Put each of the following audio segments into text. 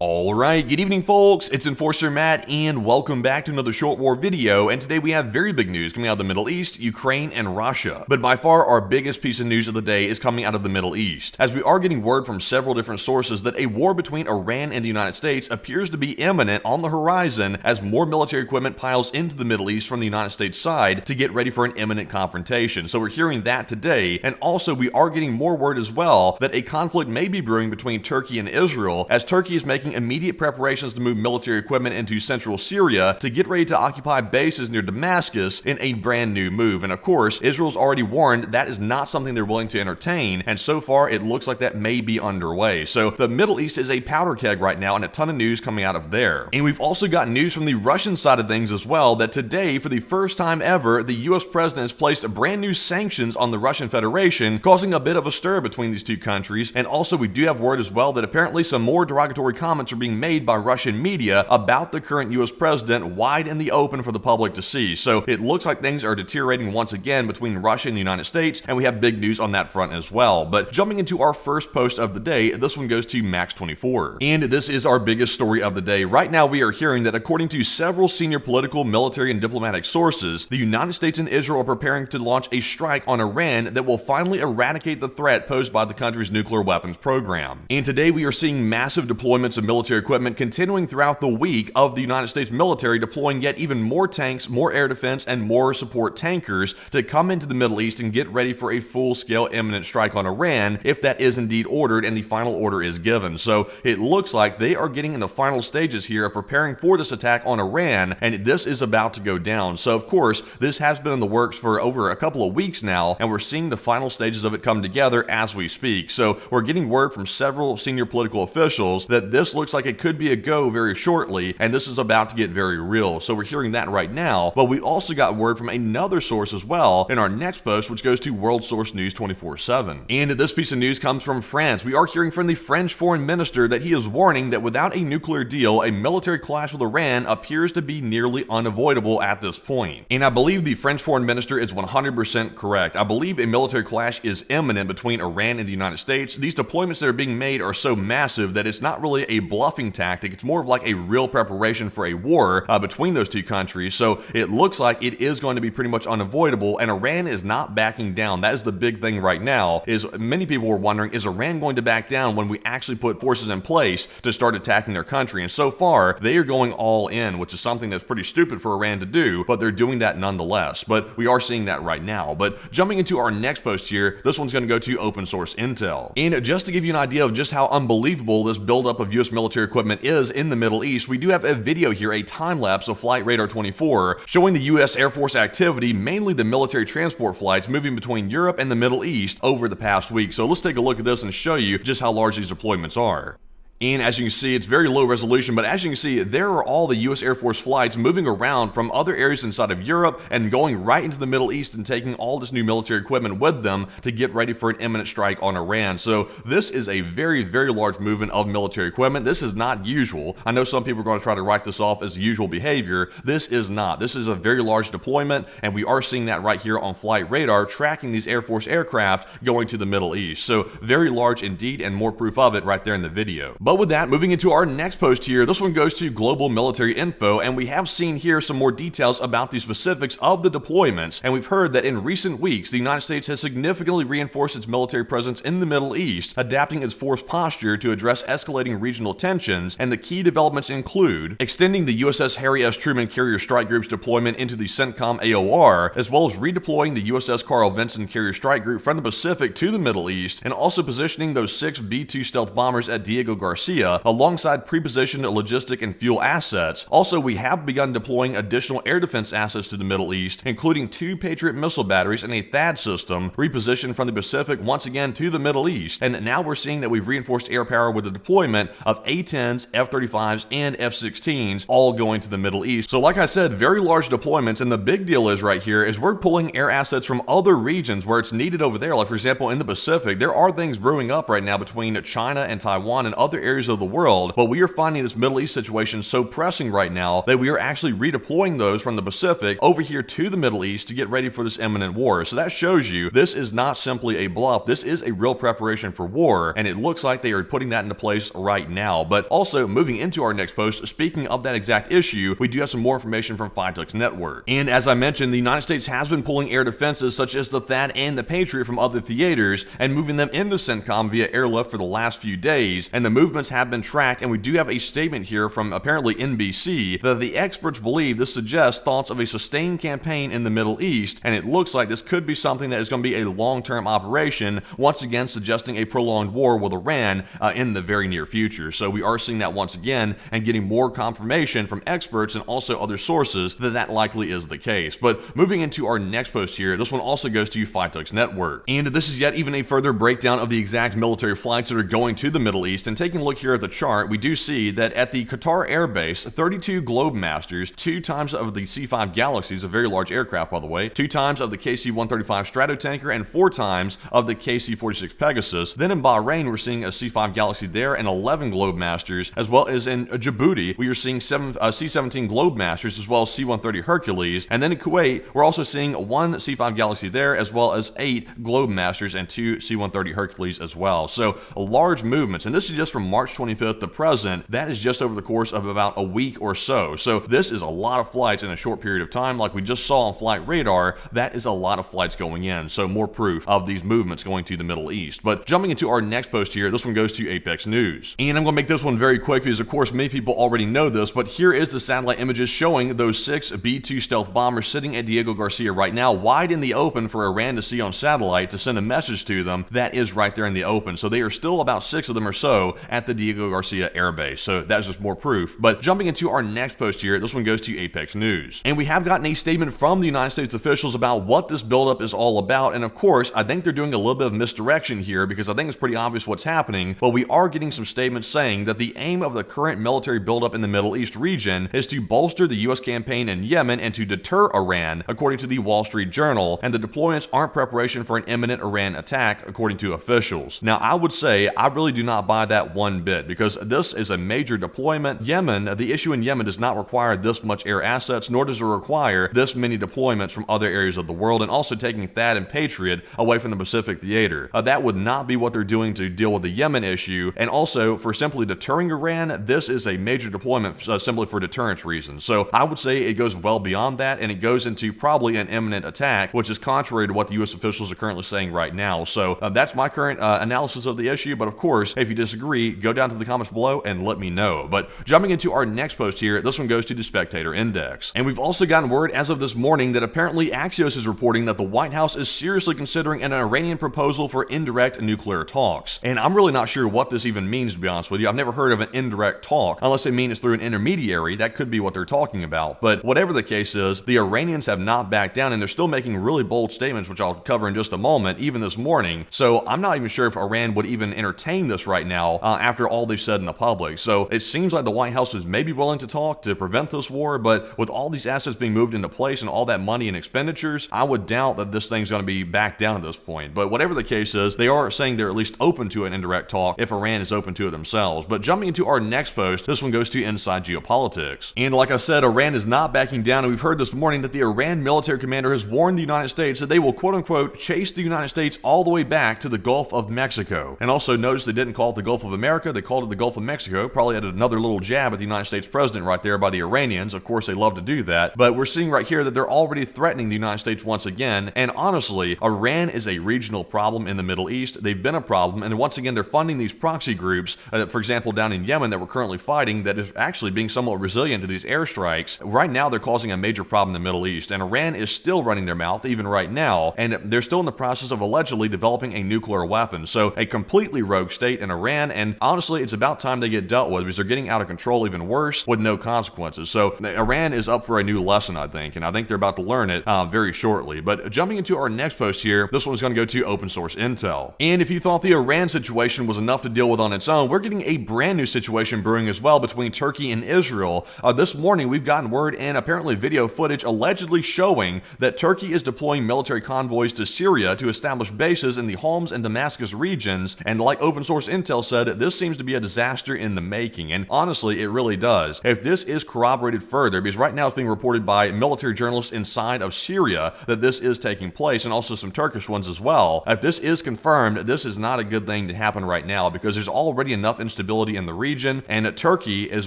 Alright, good evening folks, it's Enforcer Matt and welcome back to another short war video, and today we have very big news coming out of the Middle East, Ukraine, and Russia. But by far our biggest piece of news of the day is coming out of the Middle East, as we are getting word from several different sources that a war between Iran and the United States appears to be imminent on the horizon as more military equipment piles into the Middle East from the United States side to get ready for an imminent confrontation. So we're hearing that today, and also we are getting more word as well that a conflict may be brewing between Turkey and Israel, as Turkey is making immediate preparations to move military equipment into central Syria to get ready to occupy bases near Damascus in a brand new move. And of course, Israel's already warned that is not something they're willing to entertain, and so far it looks like that may be underway. So the Middle East is a powder keg right now, and a ton of news coming out of there. And we've also got news from the Russian side of things as well, that today, for the first time ever, the US president has placed brand new sanctions on the Russian Federation, causing a bit of a stir between these two countries. And also we do have word as well that apparently some more derogatory comments are being made by Russian media about the current US president wide in the open for the public to see. So it looks like things are deteriorating once again between Russia and the United States, and we have big news on that front as well. But jumping into our first post of the day, this one goes to Max24. And this is our biggest story of the day. Right now we are hearing that according to several senior political, military, and diplomatic sources, the United States and Israel are preparing to launch a strike on Iran that will finally eradicate the threat posed by the country's nuclear weapons program. And today we are seeing massive deployments of military equipment continuing throughout the week of the United States military deploying yet even more tanks, more air defense, and more support tankers to come into the Middle East and get ready for a full-scale imminent strike on Iran if that is indeed ordered and the final order is given. So it looks like they are getting in the final stages here of preparing for this attack on Iran, and this is about to go down. So of course, this has been in the works for over a couple of weeks now, and we're seeing the final stages of it come together as we speak. So we're getting word from several senior political officials that this looks like it could be a go very shortly, and this is about to get very real. So we're hearing that right now, but we also got word from another source as well in our next post, which goes to World Source News 24/7. And this piece of news comes from France. We are hearing from the French foreign minister that he is warning that without a nuclear deal, a military clash with Iran appears to be nearly unavoidable at this point. And I believe the French foreign minister is 100% correct. I believe a military clash is imminent between Iran and the United States. These deployments that are being made are so massive that it's not really a bluffing tactic. It's more of like a real preparation for a war between those two countries. So it looks like it is going to be pretty much unavoidable, and Iran is not backing down. That is the big thing right now, is many people were wondering, is Iran going to back down when we actually put forces in place to start attacking their country? And so far, they are going all in, which is something that's pretty stupid for Iran to do, but they're doing that nonetheless. But we are seeing that right now. But jumping into our next post here, this one's going to go to open source intel. And just to give you an idea of just how unbelievable this buildup of US military equipment is in the Middle East, we do have a video here, a time-lapse of Flight Radar 24, showing the US Air Force activity, mainly the military transport flights moving between Europe and the Middle East over the past week. So let's take a look at this and show you just how large these deployments are. And as you can see, it's very low resolution, but as you can see, there are all the US Air Force flights moving around from other areas inside of Europe and going right into the Middle East and taking all this new military equipment with them to get ready for an imminent strike on Iran. So this is a very, very large movement of military equipment. This is not usual. I know some people are going to try to write this off as usual behavior. This is not. This is a very large deployment, and we are seeing that right here on Flight Radar, tracking these Air Force aircraft going to the Middle East. So very large indeed, and more proof of it right there in the video. But with that, moving into our next post here, this one goes to Global Military Info, and we have seen here some more details about the specifics of the deployments, and we've heard that in recent weeks, the United States has significantly reinforced its military presence in the Middle East, adapting its force posture to address escalating regional tensions, and the key developments include extending the USS Harry S. Truman Carrier Strike Group's deployment into the CENTCOM AOR, as well as redeploying the USS Carl Vinson Carrier Strike Group from the Pacific to the Middle East, and also positioning those 6 B-2 stealth bombers at Diego Garcia alongside pre-positioned logistic and fuel assets. Also, we have begun deploying additional air defense assets to the Middle East, including 2 Patriot missile batteries and a THAAD system, repositioned from the Pacific once again to the Middle East. And now we're seeing that we've reinforced air power with the deployment of A-10s, F-35s, and F-16s, all going to the Middle East. So like I said, very large deployments, and the big deal is right here is we're pulling air assets from other regions where it's needed over there. Like for example, in the Pacific, there are things brewing up right now between China and Taiwan and other areas of the world, but we are finding this Middle East situation so pressing right now that we are actually redeploying those from the Pacific over here to the Middle East to get ready for this imminent war. So that shows you this is not simply a bluff. This is a real preparation for war, and it looks like they are putting that into place right now. But also, moving into our next post, speaking of that exact issue, we do have some more information from FITUX Network. And as I mentioned, the United States has been pulling air defenses such as the THAAD and the Patriot from other theaters and moving them into CENTCOM via airlift for the last few days, and the movements have been tracked, and we do have a statement here from apparently NBC that the experts believe this suggests thoughts of a sustained campaign in the Middle East, and it looks like this could be something that is going to be a long-term operation, once again suggesting a prolonged war with Iran in the very near future. So we are seeing that once again and getting more confirmation from experts and also other sources that that likely is the case. But moving into our next post here, this one also goes to FITUX Network. And this is yet even a further breakdown of the exact military flights that are going to the Middle East. And taking a look here at the chart, we do see that at the Qatar Air Base, 32 Globemasters, 2 times of the C-5 Galaxies, a very large aircraft by the way, 2 times of the KC-135 Stratotanker, and 4 times of the KC-46 Pegasus. Then in Bahrain, we're seeing a C-5 Galaxy there and 11 Globemasters, as well as in Djibouti, we are seeing 7 C-17 Globemasters, as well as C-130 Hercules. And then in Kuwait, we're also seeing 1 C-5 Galaxy there, as well as 8 Globemasters and 2 C-130 Hercules as well. So large movements, and this is just from March 25th to present. That is just over the course of about a week or so. So this is a lot of flights in a short period of time, like we just saw on Flight Radar. That is a lot of flights going in, so more proof of these movements going to the Middle East. But jumping into our next post here, this one goes to Apex News. And I'm going to make this one very quick because, of course, many people already know this, but here is the satellite images showing those 6 B-2 stealth bombers sitting at Diego Garcia right now, wide in the open for Iran to see on satellite to send a message to them. That is right there in the open. So they are still about 6 of them or so at the Diego Garcia Air Base. So that's just more proof. But jumping into our next post here, this one goes to Apex News. And we have gotten a statement from the United States officials about what this buildup is all about. And of course, I think they're doing a little bit of misdirection here because I think it's pretty obvious what's happening. But we are getting some statements saying that the aim of the current military buildup in the Middle East region is to bolster the U.S. campaign in Yemen and to deter Iran, according to the Wall Street Journal. And the deployments aren't preparation for an imminent Iran attack, according to officials. Now, I would say I really do not buy that one bit because this is a major deployment. Yemen, the issue in Yemen does not require this much air assets, nor does it require this many deployments from other areas of the world, and also taking THAAD and Patriot away from the Pacific theater. That would not be what they're doing to deal with the Yemen issue, and also for simply deterring Iran, this is a major deployment simply for deterrence reasons. So I would say it goes well beyond that, and it goes into probably an imminent attack, which is contrary to what the U.S. officials are currently saying right now. So that's my current analysis of the issue, but of course, if you disagree, go down to the comments below and let me know. But jumping into our next post here, this one goes to the Spectator Index. And we've also gotten word as of this morning that apparently Axios is reporting that the White House is seriously considering an Iranian proposal for indirect nuclear talks. And I'm really not sure what this even means, to be honest with you. I've never heard of an indirect talk, unless they mean it's through an intermediary. That could be what they're talking about. But whatever the case is, the Iranians have not backed down, and they're still making really bold statements, which I'll cover in just a moment, even this morning. So I'm not even sure if Iran would even entertain this right now after all they've said in the public. So it seems like the White House is maybe willing to talk to prevent this war, but with all these assets being moved into place and all that money and expenditures, I would doubt that this thing's going to be backed down at this point. But whatever the case is, they are saying they're at least open to an indirect talk if Iran is open to it themselves. But jumping into our next post, this one goes to Inside Geopolitics. And like I said, Iran is not backing down, and we've heard this morning that the Iran military commander has warned the United States that they will quote-unquote chase the United States all the way back to the Gulf of Mexico. And also notice they didn't call it the Gulf of America, they called it the Gulf of Mexico. Probably had another little jab at the United States president right there by the Iranians. Of course, they love to do that. But we're seeing right here that they're already threatening the United States once again. And honestly, Iran is a regional problem in the Middle East. They've been a problem. And once again, they're funding these proxy groups, for example, down in Yemen that we're currently fighting, that is actually being somewhat resilient to these airstrikes. Right now, they're causing a major problem in the Middle East. And Iran is still running their mouth, even right now. And they're still in the process of allegedly developing a nuclear weapon. So a completely rogue state in Iran. And honestly, it's about time they get dealt with because they're getting out of control even worse with no consequences. So Iran is up for a new lesson, I think. And I think they're about to learn it very shortly. But jumping into our next post here, this one's going to go to open source intel. And if you thought the Iran situation was enough to deal with on its own, we're getting a brand new situation brewing as well between Turkey and Israel. This morning, we've gotten word and apparently video footage allegedly showing that Turkey is deploying military convoys to Syria to establish bases in the Homs and Damascus regions. And like open source intel said, this seems to be a disaster in the making, and honestly, it really does. If this is corroborated further, because right now it's being reported by military journalists inside of Syria that this is taking place, and also some Turkish ones as well. If this is confirmed, this is not a good thing to happen right now, because there's already enough instability in the region, and Turkey is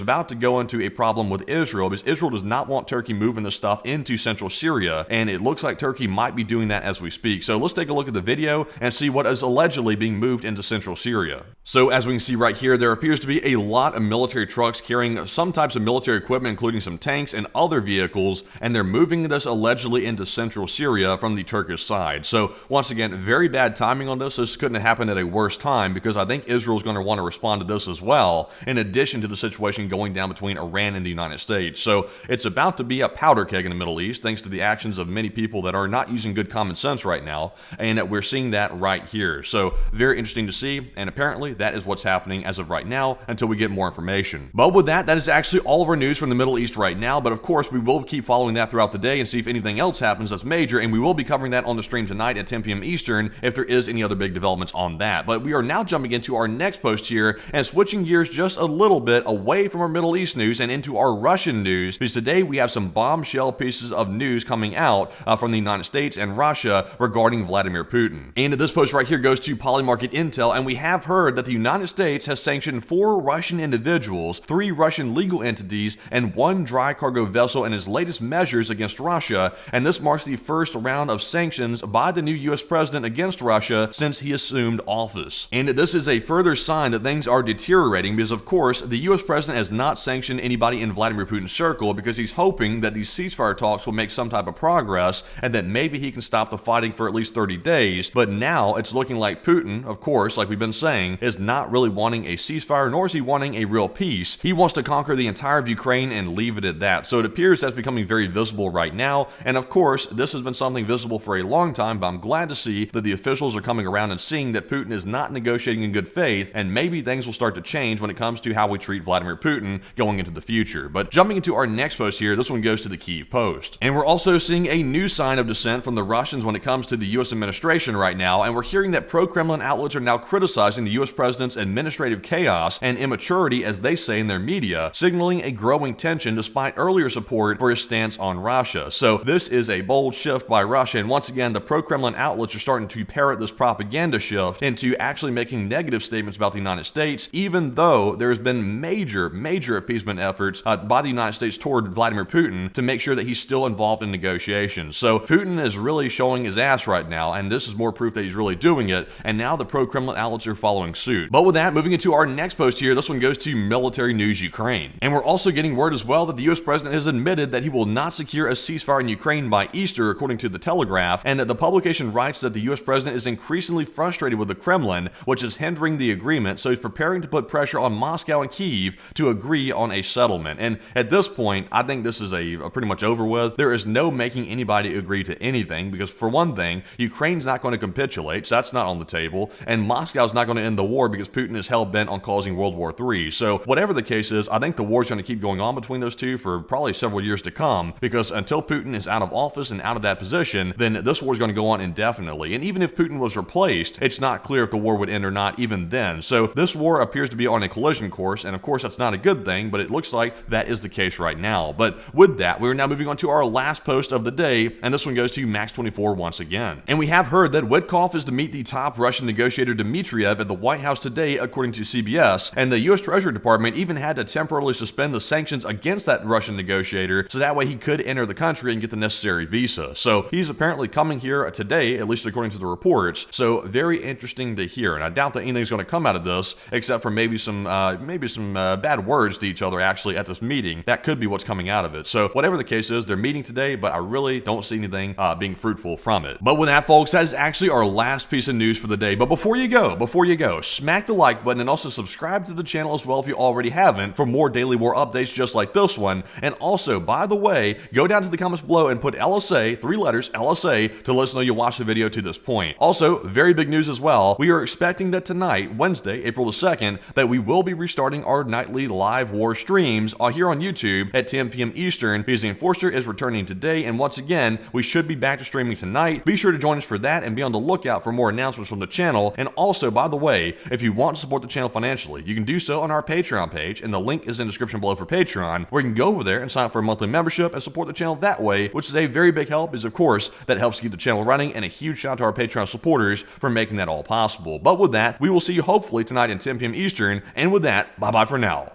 about to go into a problem with Israel, because Israel does not want Turkey moving this stuff into central Syria, and it looks like Turkey might be doing that as we speak. So let's take a look at the video and see what is allegedly being moved into central Syria. So as we can see right here, there appears to be a lot of military trucks carrying some types of military equipment, including some tanks and other vehicles, and they're moving this allegedly into central Syria from the Turkish side. So once again, very bad timing on this. This couldn't have happened at a worse time, because I think Israel's going to want to respond to this as well, in addition to the situation going down between Iran and the United States. So it's about to be a powder keg in the Middle East, thanks to the actions of many people that are not using good common sense right now, and we're seeing that right here. So very interesting to see, and apparently that is what's happening as of right now until we get more information. But with that is actually all of our news from the Middle East right now, but of course we will keep following that throughout the day and see if anything else happens that's major, and we will be covering that on the stream tonight at 10 p.m. Eastern if there is any other big developments on that. But we are now jumping into our next post here and switching gears just a little bit away from our Middle East news and into our Russian news, because today we have some bombshell pieces of news coming out from the United States and Russia regarding Vladimir Putin. And this post right here goes to Polymarket Intel, and we have heard that the United States has sanctioned 4 Russian individuals, 3 Russian legal entities, and 1 dry cargo vessel in its latest measures against Russia, and this marks the first round of sanctions by the new U.S. president against Russia since he assumed office. And this is a further sign that things are deteriorating, because of course the U.S. president has not sanctioned anybody in Vladimir Putin's circle, because he's hoping that these ceasefire talks will make some type of progress and that maybe he can stop the fighting for at least 30 days. But now it's looking like Putin, of course, like we've been saying, is not really wanting a ceasefire, nor is he wanting a real peace. He wants to conquer the entire of Ukraine and leave it at that. So it appears that's becoming very visible right now, and of course this has been something visible for a long time, but I'm glad to see that the officials are coming around and seeing that Putin is not negotiating in good faith, and maybe things will start to change when it comes to how we treat Vladimir Putin going into the future. But jumping into our next post here, this one goes to the Kyiv Post. And we're also seeing a new sign of dissent from the Russians when it comes to the U.S. administration right now, and we're hearing that pro-Kremlin outlets are now criticizing the U.S. president's administrative chaos and immaturity, as they say in their media, signaling a growing tension despite earlier support for his stance on Russia. So this is a bold shift by Russia, and once again the pro-Kremlin outlets are starting to parrot this propaganda shift into actually making negative statements about the United States, even though there's been major appeasement efforts by the United States toward Vladimir Putin to make sure that he's still involved in negotiations. So Putin is really showing his ass right now, and this is more proof that he's really doing it, and now the pro-Kremlin outlets are following suit. But with that, moving into our next post here, this one goes to Military News Ukraine. And we're also getting word as well that the U.S. president has admitted that he will not secure a ceasefire in Ukraine by Easter, according to the Telegraph, and the publication writes that the U.S. president is increasingly frustrated with the Kremlin, which is hindering the agreement, so he's preparing to put pressure on Moscow and Kyiv to agree on a settlement. And at this point, I think this is a pretty much over with. There is no making anybody agree to anything, because for one thing, Ukraine's not going to capitulate, so that's not on the table, and Moscow's not going to end the war because Putin is hell-bent on causing World War III. So whatever the case is, I think the war's going to keep going on between those two for probably several years to come, because until Putin is out of office and out of that position, then this war is going to go on indefinitely. And even if Putin was replaced, it's not clear if the war would end or not even then. So this war appears to be on a collision course, and of course that's not a good thing, but it looks like that is the case right now. But with that, we're now moving on to our last post of the day, and this one goes to Max24 once again. And we have heard that Witkoff is to meet the top Russian negotiator Dmitriev at the White House today, according to CBS, and the U.S. Treasury Department even had to temporarily suspend the sanctions against that Russian negotiator, so that way he could enter the country and get the necessary visa. So he's apparently coming here today, at least according to the reports. So very interesting to hear, and I doubt that anything's going to come out of this except for maybe some bad words to each other actually at this meeting. That could be what's coming out of it. So whatever the case is, they're meeting today, but I really don't see anything being fruitful from it. But with that, folks, that is actually our last piece of news for the day. But before you go, smack the like button and also subscribe to the channel as well if you already haven't for more daily war updates just like this one. And also, by the way, go down to the comments below and put LSA, 3 letters, LSA, to let us know you watched the video to this point. Also, very big news as well. We are expecting that tonight, Wednesday, April the 2nd, that we will be restarting our nightly live war streams here on YouTube at 10 p.m. Eastern, because the Enforcer is returning today, and once again, we should be back to streaming tonight. Be sure to join us for that and be on the lookout for more announcements from the channel. And also, by the way, if you want to support support the channel financially, you can do so on our Patreon page, and the link is in the description below for Patreon, where you can go over there and sign up for a monthly membership and support the channel that way, which is a very big help, is of course, that helps keep the channel running, and a huge shout out to our Patreon supporters for making that all possible. But with that, we will see you hopefully tonight at 10 p.m. Eastern, and with that, bye-bye for now.